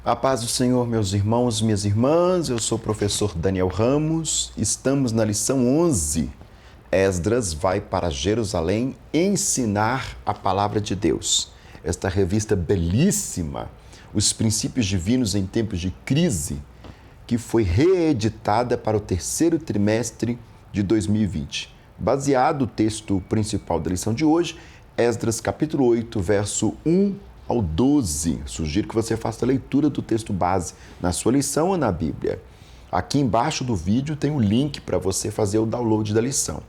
A paz do Senhor, meus irmãos, minhas irmãs, eu sou o professor Daniel Ramos, estamos na lição 11. Esdras vai para Jerusalém ensinar a palavra de Deus. Esta revista belíssima, Os Princípios Divinos em Tempos de Crise, que foi reeditada para o terceiro trimestre de 2020. Baseado no texto principal da lição de hoje, Esdras capítulo 8, verso 1 ao 12. Sugiro que você faça a leitura do texto base na sua lição ou na Bíblia. Aqui embaixo do vídeo tem o link para você fazer o download da lição.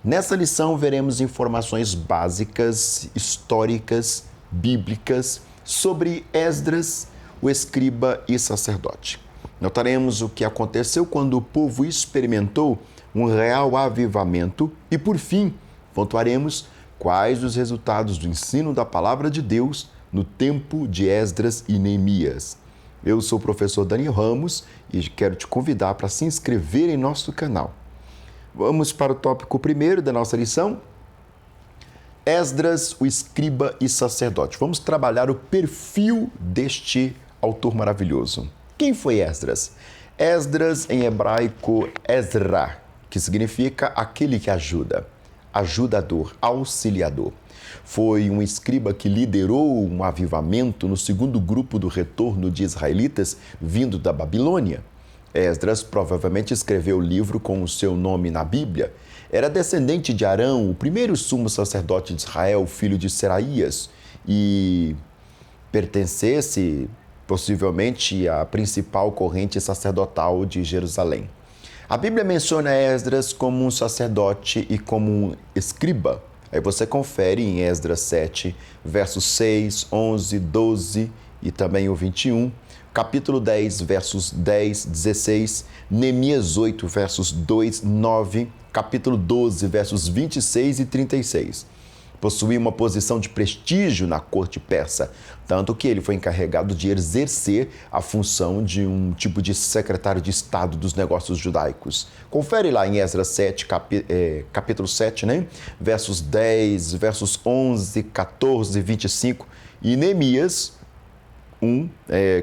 Nessa lição veremos informações básicas, históricas, bíblicas sobre Esdras, o escriba e sacerdote. Notaremos o que aconteceu quando o povo experimentou um real avivamento e, por fim, pontuaremos quais os resultados do ensino da palavra de Deus no tempo de Esdras e Neemias. Eu sou o professor Daniel Ramos e quero te convidar para se inscrever em nosso canal. Vamos para o tópico primeiro da nossa lição. Esdras, o escriba e sacerdote. Vamos trabalhar o perfil deste autor maravilhoso. Quem foi Esdras? Esdras, em hebraico, Ezra, que significa aquele que ajuda, ajudador, auxiliador. Foi um escriba que liderou um avivamento no segundo grupo do retorno de israelitas vindo da Babilônia. Esdras provavelmente escreveu o livro com o seu nome na Bíblia. Era descendente de Arão, o primeiro sumo sacerdote de Israel, filho de Seraías, e pertencesse possivelmente à principal corrente sacerdotal de Jerusalém. A Bíblia menciona Esdras como um sacerdote e como um escriba. Aí você confere em Esdras 7, versos 6, 11, 12 e também o 21, capítulo 10, versos 10, 16, Neemias 8, versos 2, 9, capítulo 12, versos 26 e 36. Possuía uma posição de prestígio na corte persa, tanto que ele foi encarregado de exercer a função de um tipo de secretário de Estado dos negócios judaicos. Confere lá em Esdras 7, capítulo 7, né? Versos 10, versos 11, 14, 25 e Neemias 1,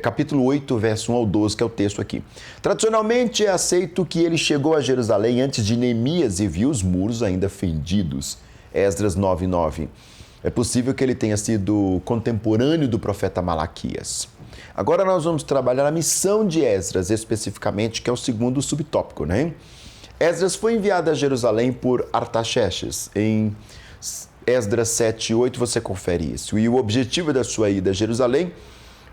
capítulo 8, verso 1 ao 12, que é o texto aqui. Tradicionalmente é aceito que ele chegou a Jerusalém antes de Neemias e viu os muros ainda fendidos. Esdras 9:9. É possível que ele tenha sido contemporâneo do profeta Malaquias. Agora nós vamos trabalhar a missão de Esdras, especificamente, que é o segundo subtópico, né? Esdras foi enviado a Jerusalém por Artaxerxes. Em Esdras 7:8 você confere isso. E o objetivo da sua ida a Jerusalém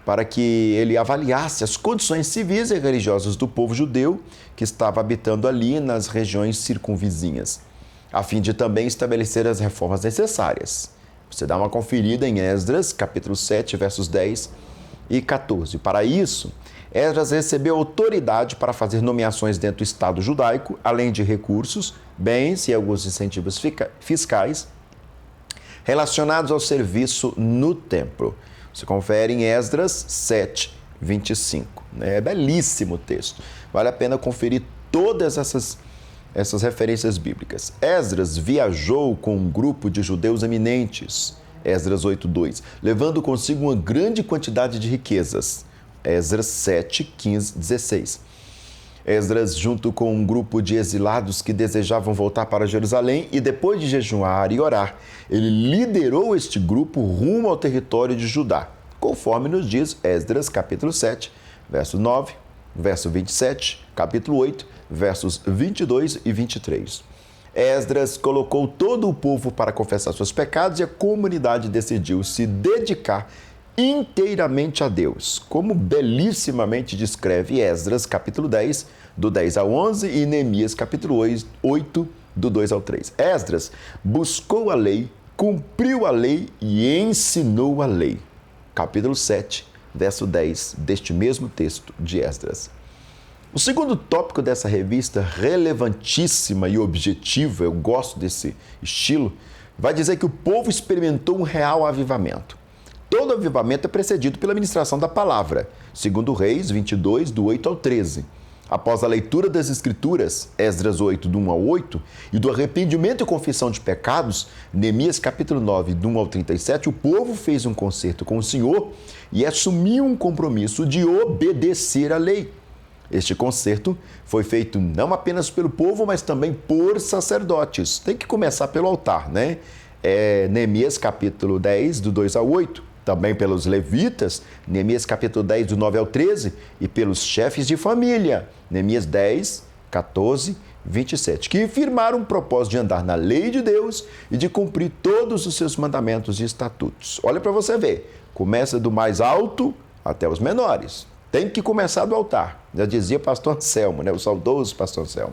para que ele avaliasse as condições civis e religiosas do povo judeu que estava habitando ali nas regiões circunvizinhas, a fim de também estabelecer as reformas necessárias. Você dá uma conferida em Esdras, capítulo 7, versos 10 e 14. Para isso, Esdras recebeu autoridade para fazer nomeações dentro do Estado judaico, além de recursos, bens e alguns incentivos fiscais relacionados ao serviço no templo. Você confere em Esdras 7, 25. É belíssimo o texto. Vale a pena conferir todas essas referências bíblicas. Esdras viajou com um grupo de judeus eminentes, Esdras 8:2, levando consigo uma grande quantidade de riquezas, Esdras 7, 15, 16. Esdras, junto com um grupo de exilados que desejavam voltar para Jerusalém e depois de jejuar e orar, ele liderou este grupo rumo ao território de Judá, conforme nos diz Esdras capítulo 7, verso 9, verso 27, capítulo 8, versos 22 e 23. Esdras colocou todo o povo para confessar seus pecados e a comunidade decidiu se dedicar inteiramente a Deus, como belíssimamente descreve Esdras, capítulo 10, do 10 ao 11, e Neemias, capítulo 8, do 2 ao 3. Esdras buscou a lei, cumpriu a lei e ensinou a lei. Capítulo 7, verso 10, deste mesmo texto de Esdras. O segundo tópico dessa revista, relevantíssima e objetiva, eu gosto desse estilo, vai dizer que o povo experimentou um real avivamento. Todo avivamento é precedido pela ministração da palavra, segundo Reis 22, do 8 ao 13. Após a leitura das Escrituras, Esdras 8, do 1 ao 8, e do arrependimento e confissão de pecados, Neemias capítulo 9, do 1 ao 37, o povo fez um concerto com o Senhor e assumiu um compromisso de obedecer à lei. Este concerto foi feito não apenas pelo povo, mas também por sacerdotes. Tem que começar pelo altar, né? Neemias capítulo 10, do 2 ao 8. Também pelos levitas, Neemias capítulo 10, do 9 ao 13, e pelos chefes de família, Neemias 10, 14, 27, que firmaram o propósito de andar na lei de Deus e de cumprir todos os seus mandamentos e estatutos. Olha para você ver, começa do mais alto até os menores. Tem que começar do altar, já dizia pastor Anselmo, né? O saudoso pastor Anselmo.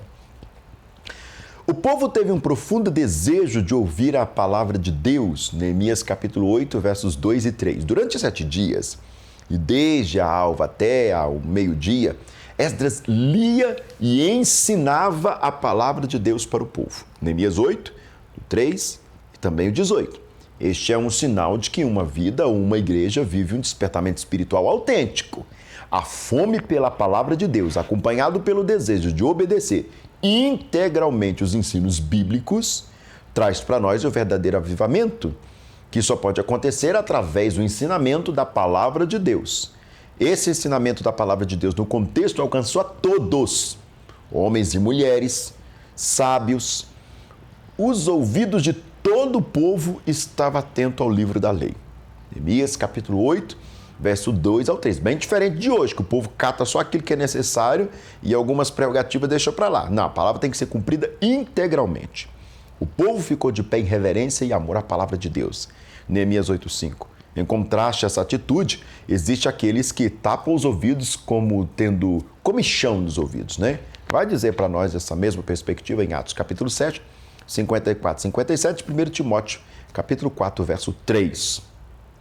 O povo teve um profundo desejo de ouvir a palavra de Deus, Neemias capítulo 8, versos 2 e 3. Durante 7 dias, e desde a alva até ao meio-dia, Esdras lia e ensinava a palavra de Deus para o povo. Neemias 8, 3 e também o 18. Este é um sinal de que uma vida ou uma igreja vive um despertamento espiritual autêntico. A fome pela palavra de Deus, acompanhado pelo desejo de obedecer integralmente os ensinos bíblicos, traz para nós o verdadeiro avivamento, que só pode acontecer através do ensinamento da palavra de Deus. Esse ensinamento da palavra de Deus no contexto alcançou a todos, homens e mulheres, sábios. Os ouvidos de todo o povo estavam atentos ao livro da lei. Neemias capítulo 8, verso 2 ao 3. Bem diferente de hoje, que o povo cata só aquilo que é necessário e algumas prerrogativas deixa para lá. Não, a palavra tem que ser cumprida integralmente. O povo ficou de pé em reverência e amor à palavra de Deus. Neemias 8:5. Em contraste a essa atitude, existe aqueles que tapam os ouvidos como tendo comichão nos ouvidos, né? Vai dizer para nós essa mesma perspectiva em Atos capítulo 7, 54, 57, 1 Timóteo capítulo 4, verso 3.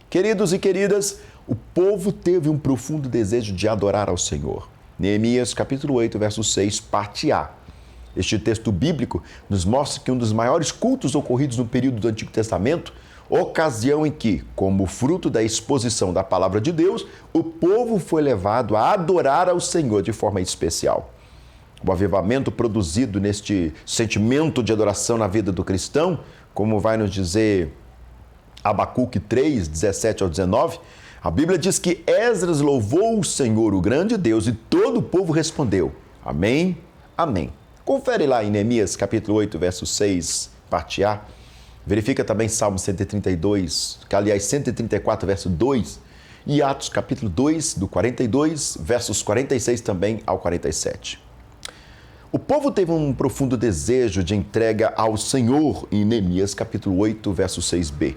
Queridos e queridas, o povo teve um profundo desejo de adorar ao Senhor. Neemias capítulo 8, verso 6, parte A. Este texto bíblico nos mostra que um dos maiores cultos ocorridos no período do Antigo Testamento, ocasião em que, como fruto da exposição da palavra de Deus, o povo foi levado a adorar ao Senhor de forma especial. O avivamento produzido neste sentimento de adoração na vida do cristão, como vai nos dizer Abacuque 3, 17 ao 19, a Bíblia diz que Esdras louvou o Senhor, o grande Deus, e todo o povo respondeu, amém, amém. Confere lá em Neemias capítulo 8, verso 6, parte A. Verifica também Salmo 132, que aliás 134, verso 2, e Atos capítulo 2, do 42, versos 46 também ao 47. O povo teve um profundo desejo de entrega ao Senhor em Neemias capítulo 8, verso 6b.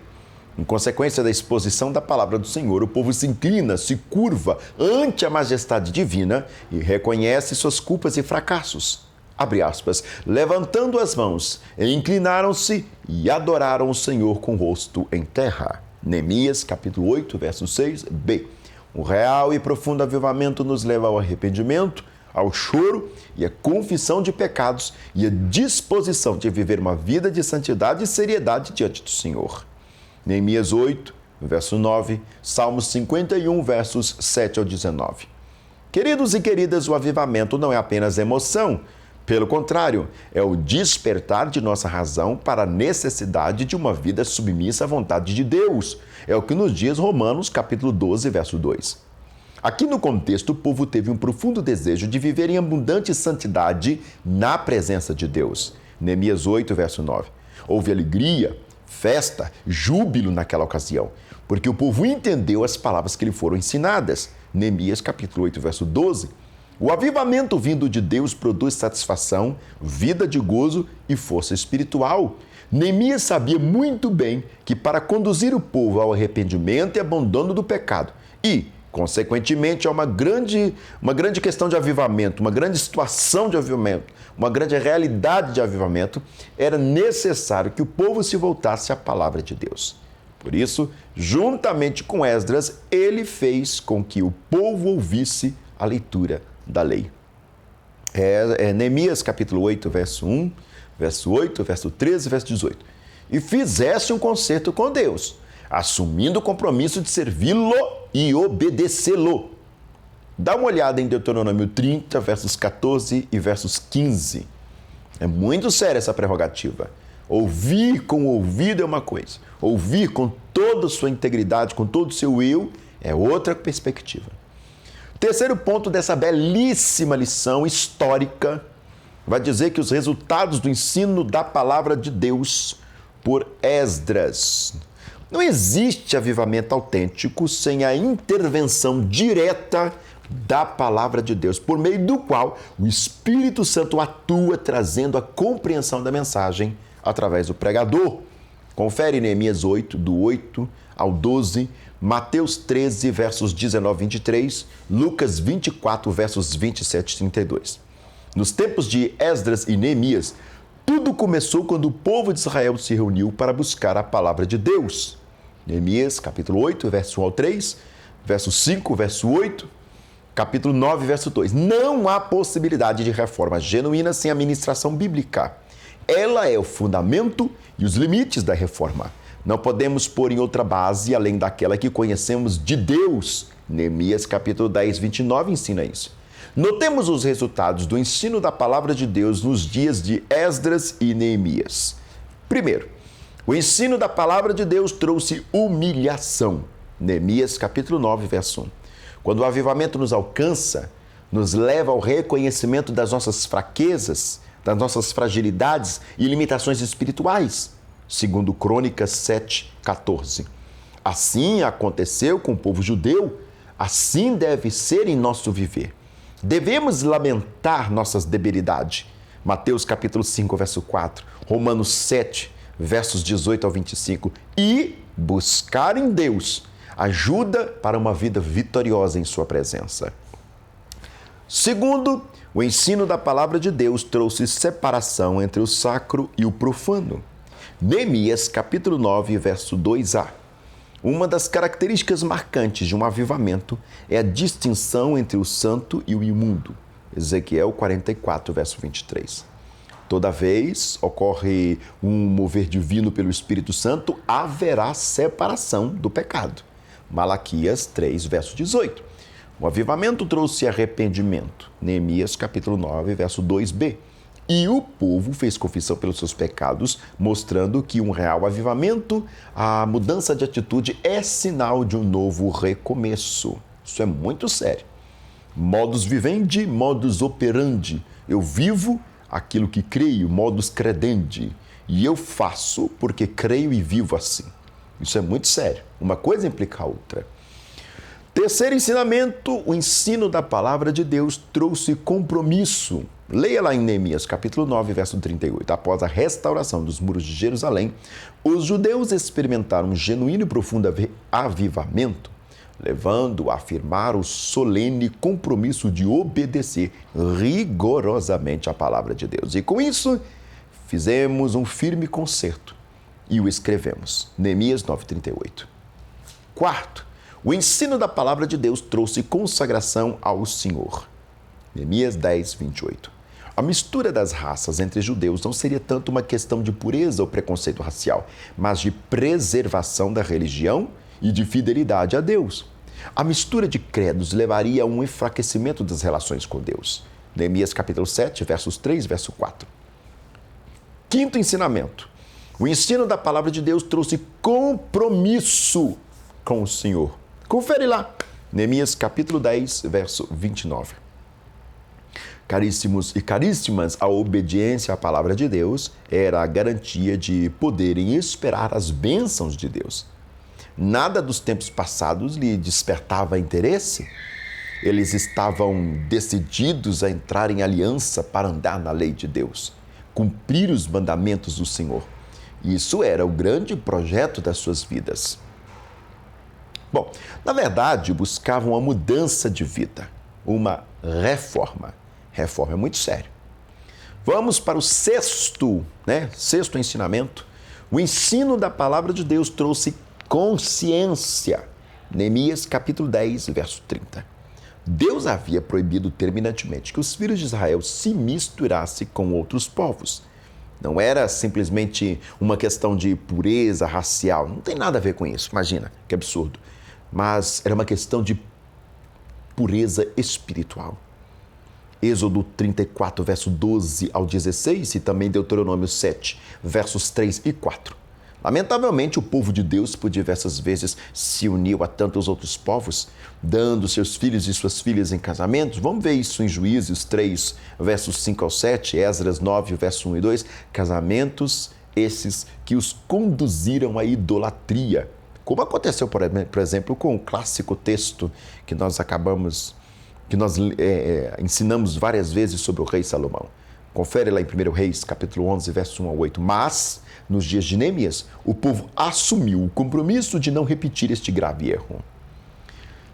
Em consequência da exposição da palavra do Senhor, o povo se inclina, se curva ante a majestade divina e reconhece suas culpas e fracassos. Abre aspas, levantando as mãos, inclinaram-se e adoraram o Senhor com o rosto em terra. Neemias capítulo 8, verso 6b. Um real e profundo avivamento nos leva ao arrependimento, ao choro e à confissão de pecados e à disposição de viver uma vida de santidade e seriedade diante do Senhor. Neemias 8, verso 9, Salmos 51, versos 7 ao 19. Queridos e queridas, o avivamento não é apenas emoção, pelo contrário, é o despertar de nossa razão para a necessidade de uma vida submissa à vontade de Deus. É o que nos diz Romanos, capítulo 12, verso 2. Aqui no contexto, o povo teve um profundo desejo de viver em abundante santidade na presença de Deus. Neemias 8, verso 9. Houve alegria, festa, júbilo naquela ocasião, porque o povo entendeu as palavras que lhe foram ensinadas. Neemias capítulo 8, verso 12. O avivamento vindo de Deus produz satisfação, vida de gozo e força espiritual. Neemias sabia muito bem que para conduzir o povo ao arrependimento e abandono do pecado e, consequentemente, a uma grande questão de avivamento, uma grande situação de avivamento, uma grande realidade de avivamento, era necessário que o povo se voltasse à palavra de Deus. Por isso, juntamente com Esdras, ele fez com que o povo ouvisse a leitura da lei. Neemias capítulo 8, verso 1, verso 8, verso 13, verso 18. E fizesse um concerto com Deus, assumindo o compromisso de servi-lo e obedecê-lo. Dá uma olhada em Deuteronômio 30, versos 14 e versos 15. É muito séria essa prerrogativa. Ouvir com o ouvido é uma coisa. Ouvir com toda a sua integridade, com todo o seu eu, é outra perspectiva. Terceiro ponto dessa belíssima lição histórica vai dizer que os resultados do ensino da palavra de Deus por Esdras. Não existe avivamento autêntico sem a intervenção direta da palavra de Deus, por meio do qual o Espírito Santo atua trazendo a compreensão da mensagem através do pregador. Confere Neemias 8, do 8 ao 12, Mateus 13, versos 19 e 23, Lucas 24, versos 27 e 32. Nos tempos de Esdras e Neemias, tudo começou quando o povo de Israel se reuniu para buscar a palavra de Deus. Neemias, capítulo 8, verso 1 ao 3, verso 5, verso 8, capítulo 9, verso 2. Não há possibilidade de reforma genuína sem a ministração bíblica. Ela é o fundamento e os limites da reforma. Não podemos pôr em outra base além daquela que conhecemos de Deus. Neemias, capítulo 10, 29 ensina isso. Notemos os resultados do ensino da palavra de Deus nos dias de Esdras e Neemias. Primeiro, o ensino da palavra de Deus trouxe humilhação. Neemias, capítulo 9, verso 1. Quando o avivamento nos alcança, nos leva ao reconhecimento das nossas fraquezas, das nossas fragilidades e limitações espirituais. Segundo Crônicas 7, 14. Assim aconteceu com o povo judeu, assim deve ser em nosso viver. Devemos lamentar nossas debilidades. Mateus capítulo 5, verso 4, Romanos 7, versos 18 ao 25. E buscar em Deus ajuda para uma vida vitoriosa em sua presença. Segundo, o ensino da palavra de Deus trouxe separação entre o sacro e o profano. Neemias capítulo 9, verso 2a. Uma das características marcantes de um avivamento é a distinção entre o santo e o imundo. Ezequiel 44, verso 23. Toda vez ocorre um mover divino pelo Espírito Santo, haverá separação do pecado. Malaquias 3, verso 18. O avivamento trouxe arrependimento. Neemias capítulo 9, verso 2b. E o povo fez confissão pelos seus pecados, mostrando que um real avivamento, a mudança de atitude é sinal de um novo recomeço. Isso é muito sério. Modus vivendi, modus operandi. Eu vivo aquilo que creio, modus credendi. E eu faço porque creio e vivo assim. Isso é muito sério. Uma coisa implica a outra. Terceiro ensinamento, o ensino da palavra de Deus trouxe compromisso. Leia lá em Neemias, capítulo 9, verso 38. Após a restauração dos muros de Jerusalém, os judeus experimentaram um genuíno e profundo avivamento, levando a afirmar o solene compromisso de obedecer rigorosamente a palavra de Deus. E com isso, fizemos um firme concerto e o escrevemos. Neemias 9, 38. Quarto, o ensino da palavra de Deus trouxe consagração ao Senhor. Neemias 10, 28. A mistura das raças entre judeus não seria tanto uma questão de pureza ou preconceito racial, mas de preservação da religião e de fidelidade a Deus. A mistura de credos levaria a um enfraquecimento das relações com Deus. Neemias capítulo 7, versos 3, verso 4. Quinto ensinamento. O ensino da palavra de Deus trouxe compromisso com o Senhor. Confere lá. Neemias capítulo 10, verso 29. Caríssimos e caríssimas, a obediência à palavra de Deus era a garantia de poderem esperar as bênçãos de Deus. Nada dos tempos passados lhe despertava interesse. Eles estavam decididos a entrar em aliança para andar na lei de Deus, cumprir os mandamentos do Senhor. Isso era o grande projeto das suas vidas. Bom, na verdade, buscavam uma mudança de vida, uma reforma. Reforma é muito sério. Vamos para o sexto ensinamento. O ensino da palavra de Deus trouxe consciência. Neemias capítulo 10, verso 30. Deus havia proibido terminantemente que os filhos de Israel se misturassem com outros povos. Não era simplesmente uma questão de pureza racial. Não tem nada a ver com isso. Imagina, que absurdo. Mas era uma questão de pureza espiritual. Êxodo 34, verso 12 ao 16 e também Deuteronômio 7, versos 3 e 4. Lamentavelmente, o povo de Deus, por diversas vezes, se uniu a tantos outros povos, dando seus filhos e suas filhas em casamento. Vamos ver isso em Juízes 3, versos 5 ao 7, Esdras 9, verso 1 e 2. Casamentos esses que os conduziram à idolatria. Como aconteceu, por exemplo, com o clássico texto que nós ensinamos várias vezes sobre o rei Salomão. Confere lá em 1 Reis, capítulo 11, verso 1 a 8. Mas, nos dias de Neemias, o povo assumiu o compromisso de não repetir este grave erro.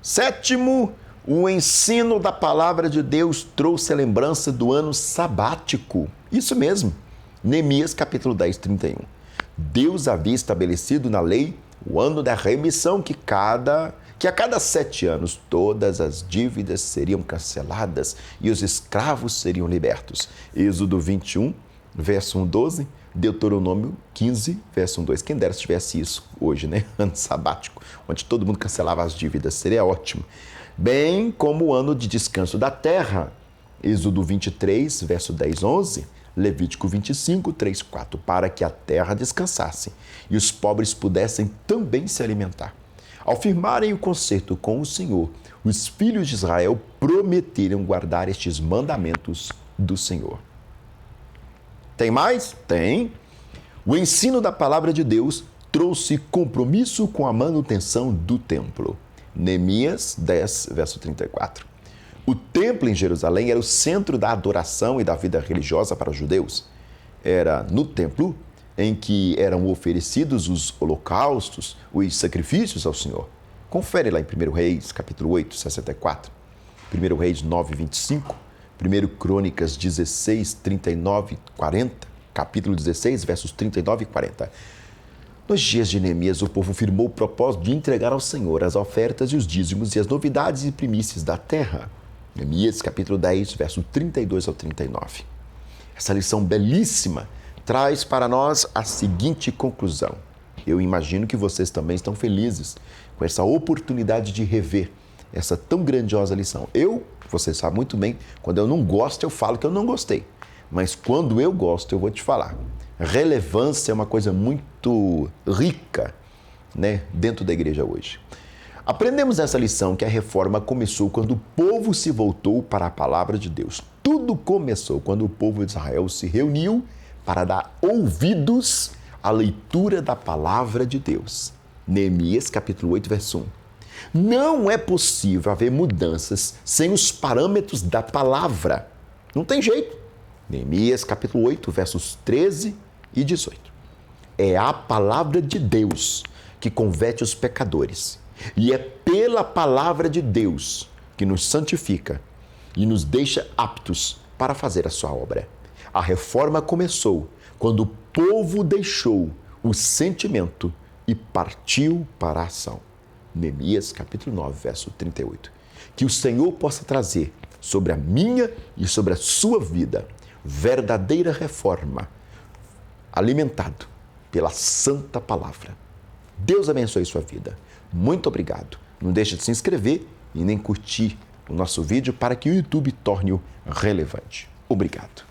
Sétimo, o ensino da palavra de Deus trouxe a lembrança do ano sabático. Isso mesmo, Neemias, capítulo 10, 31. Deus havia estabelecido na lei o ano da remissão, que a cada 7 anos todas as dívidas seriam canceladas e os escravos seriam libertos. Êxodo 21, verso 1, 12, Deuteronômio 15, verso 1, 2. Quem dera se tivesse isso hoje, né? Ano sabático, onde todo mundo cancelava as dívidas, seria ótimo. Bem como o ano de descanso da terra, Êxodo 23, verso 10, 11, Levítico 25, 3, 4, para que a terra descansasse e os pobres pudessem também se alimentar. Ao firmarem o concerto com o Senhor, os filhos de Israel prometeram guardar estes mandamentos do Senhor. Tem mais? Tem. O ensino da palavra de Deus trouxe compromisso com a manutenção do templo. Neemias 10, verso 34. O templo em Jerusalém era o centro da adoração e da vida religiosa para os judeus. Era no templo em que eram oferecidos os holocaustos, os sacrifícios ao Senhor. Confere lá em 1 Reis, capítulo 8, 64, 1 Reis 9, 25, 1 Crônicas 16, 39, 40, capítulo 16, versos 39 e 40. Nos dias de Neemias, o povo firmou o propósito de entregar ao Senhor as ofertas e os dízimos e as novidades e primícias da terra. Neemias, capítulo 10, verso 32 ao 39. Essa lição belíssima traz para nós a seguinte conclusão. Eu imagino que vocês também estão felizes com essa oportunidade de rever essa tão grandiosa lição. Vocês sabem muito bem, quando eu não gosto, eu falo que eu não gostei. Mas quando eu gosto, eu vou te falar. Relevância é uma coisa muito rica, né, dentro da igreja hoje. Aprendemos nessa lição que a reforma começou quando o povo se voltou para a palavra de Deus. Tudo começou quando o povo de Israel se reuniu para dar ouvidos à leitura da palavra de Deus. Neemias, capítulo 8, verso 1. Não é possível haver mudanças sem os parâmetros da palavra. Não tem jeito. Neemias, capítulo 8, versos 13 e 18. É a palavra de Deus que converte os pecadores. E é pela palavra de Deus que nos santifica e nos deixa aptos para fazer a sua obra. A reforma começou quando o povo deixou o sentimento e partiu para a ação. Neemias, capítulo 9, verso 38. Que o Senhor possa trazer sobre a minha e sobre a sua vida verdadeira reforma, alimentado pela santa palavra. Deus abençoe sua vida. Muito obrigado. Não deixe de se inscrever e nem curtir o nosso vídeo para que o YouTube torne-o relevante. Obrigado.